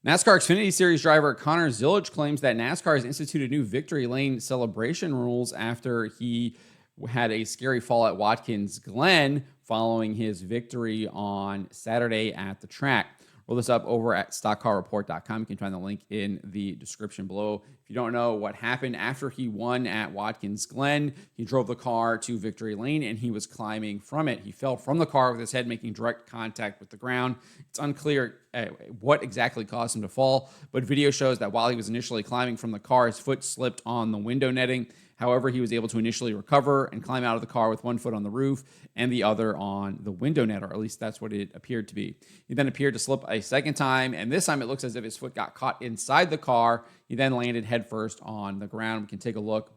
NASCAR Xfinity Series driver Connor Zilisch claims that NASCAR has instituted new victory lane celebration rules after he had a scary fall at Watkins Glen following his victory on Saturday at the track. Roll this up over at stockcarreport.com. You can find the link in the description below. If you don't know what happened after he won at Watkins Glen, he drove the car to victory lane and he was climbing from it. He fell from the car with his head making direct contact with the ground. It's unclear what exactly caused him to fall, but video shows that while he was initially climbing from the car, his foot slipped on the window netting. However, he was able to initially recover and climb out of the car with one foot on the roof and the other on the window net, or at least that's what it appeared to be. He then appeared to slip a second time, and this time it looks as if his foot got caught inside the car. He then landed headfirst on the ground. We can take a look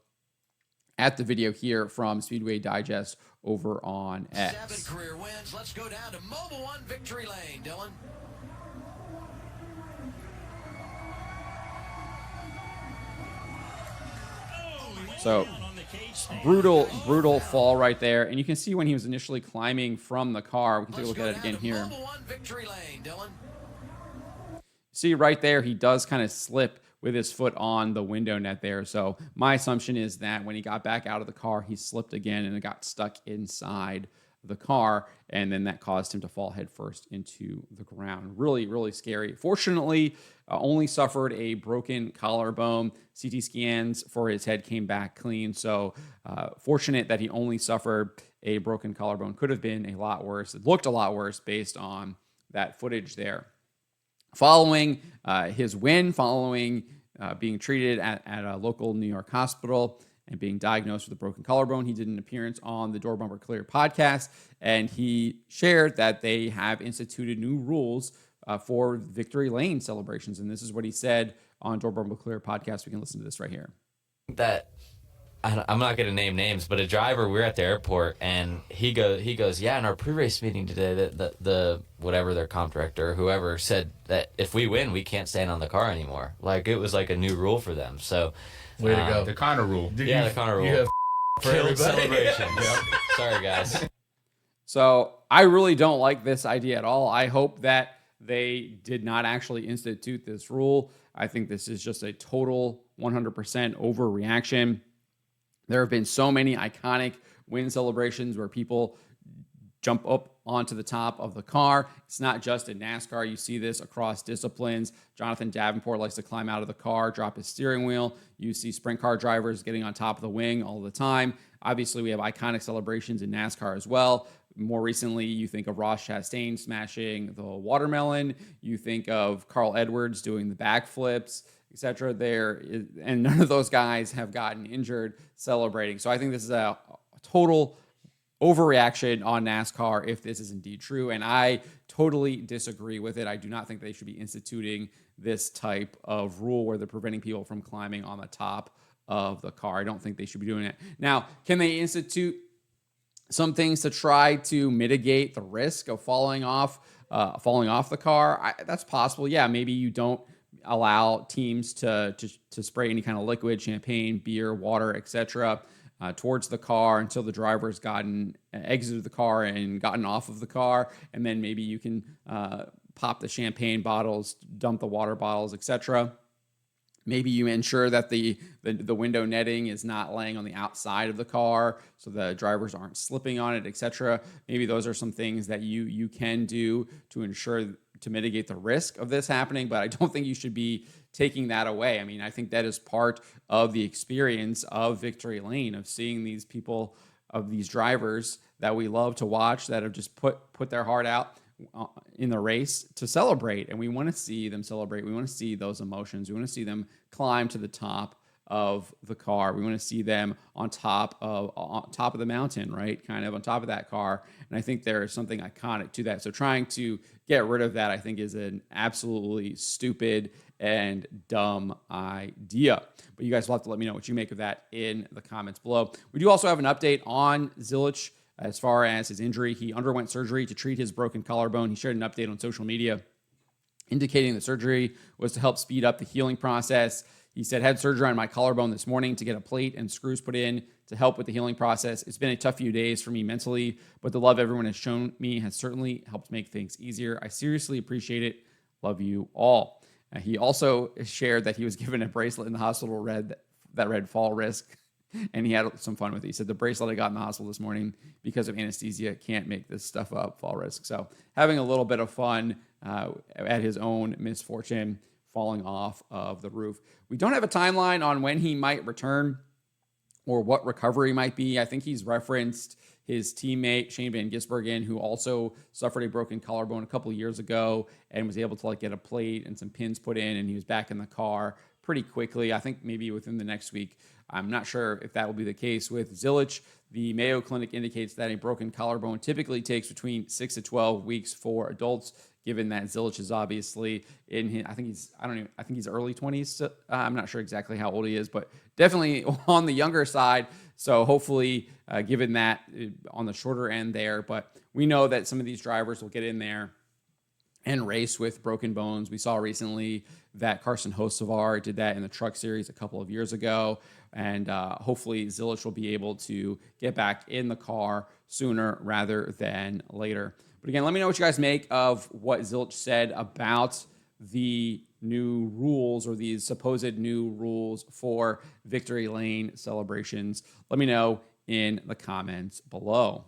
at the video here from Speedway Digest over on X. 7 career wins. Let's go down to Mobile One Victory Lane, Dylan. So brutal fall right there. And you can see when he was initially climbing from the car. We can take a look at it again here. Mobile One Victory Lane, Dylan. See right there, he does kind of slip with his foot on the window net there. So my assumption is that when he got back out of the car, he slipped again and it got stuck inside the car, and then that caused him to fall headfirst into the ground. Really scary. Fortunately, only suffered a broken collarbone. CT scans for his head came back clean, so fortunate that he only suffered a broken collarbone. Could have been a lot worse. It looked a lot worse based on that footage there. Following his win, following being treated at a local New York hospital and being diagnosed with a broken collarbone, he did an appearance on the Door Bumper Clear podcast, and he shared that they have instituted new rules for victory lane celebrations. And this is what he said on Door Bumper Clear podcast. We can listen to this right here. That I'm not going to name names, but a driver, we were at the airport, and he goes, yeah, in our pre-race meeting today, the whatever their comp director or whoever said that if we win, we can't stand on the car anymore. Like, it was like a new rule for them. So, way to go. The Connor rule. The Connor rule. You have for everybody. celebrations. Sorry, guys. So I really don't like this idea at all. I hope that they did not actually institute this rule. I think this is just a total 100% overreaction. There have been so many iconic win celebrations where people jump up onto the top of the car. It's not just in NASCAR. You see this across disciplines. Jonathan Davenport likes to climb out of the car, drop his steering wheel. You see sprint car drivers getting on top of the wing all the time. Obviously, we have iconic celebrations in NASCAR as well. More recently, you think of Ross Chastain smashing the watermelon. You think of Carl Edwards doing the backflips, etc. And none of those guys have gotten injured celebrating. So I think this is a total overreaction on NASCAR if this is indeed true, and I totally disagree with it. I do not think they should be instituting this type of rule where they're preventing people from climbing on the top of the car. I don't think they should be doing it. Now, can they institute some things to try to mitigate the risk of falling off the car? That's possible. Yeah, maybe you don't allow teams to spray any kind of liquid, champagne, beer, water, etc., towards the car until the driver's exited the car and gotten off of the car, and then maybe you can pop the champagne bottles, dump the water bottles, etc. Maybe you ensure that the window netting is not laying on the outside of the car so the drivers aren't slipping on it, etc. Maybe those are some things that you can do to ensure to mitigate the risk of this happening, but I don't think you should be taking that away. I mean, I think that is part of the experience of victory lane, of seeing these people, of these drivers that we love to watch that have just put their heart out in the race to celebrate, and we want to see them celebrate. We want to see those emotions. We want to see them climb to the top of the car. We want to see them on top of the mountain, right? Kind of on top of that car. And I think there is something iconic to that. So trying to get rid of that, I think, is an absolutely stupid and dumb idea. But you guys will have to let me know what you make of that in the comments below. We do also have an update on Zilisch as far as his injury. He underwent surgery to treat his broken collarbone. He shared an update on social media indicating the surgery was to help speed up the healing process. He said, had surgery on my collarbone this morning to get a plate and screws put in to help with the healing process. It's been a tough few days for me mentally, but the love everyone has shown me has certainly helped make things easier. I seriously appreciate it. Love you all. He also shared that he was given a bracelet in the hospital that read fall risk, and he had some fun with it. He said the bracelet I got in the hospital this morning because of anesthesia can't make this stuff up, fall risk. So having a little bit of fun at his own misfortune, falling off of the roof. We don't have a timeline on when he might return or what recovery might be. I think he's referenced his teammate Shane Van Gisbergen, who also suffered a broken collarbone a couple of years ago and was able to get a plate and some pins put in, and he was back in the car pretty quickly. I think maybe within the next week. I'm not sure if that will be the case with Zilisch. The Mayo Clinic indicates that a broken collarbone typically takes between 6 to 12 weeks for adults, given that Zilisch is obviously in his, I think he's early 20s. So, I'm not sure exactly how old he is, but definitely on the younger side. So hopefully, given that on the shorter end there, but we know that some of these drivers will get in there and race with broken bones. We saw recently that Carson Hocevar did that in the Truck Series a couple of years ago. And hopefully Zilisch will be able to get back in the car sooner rather than later. But again, let me know what you guys make of what Zilisch said about the new rules or these supposed new rules for victory lane celebrations. Let me know in the comments below.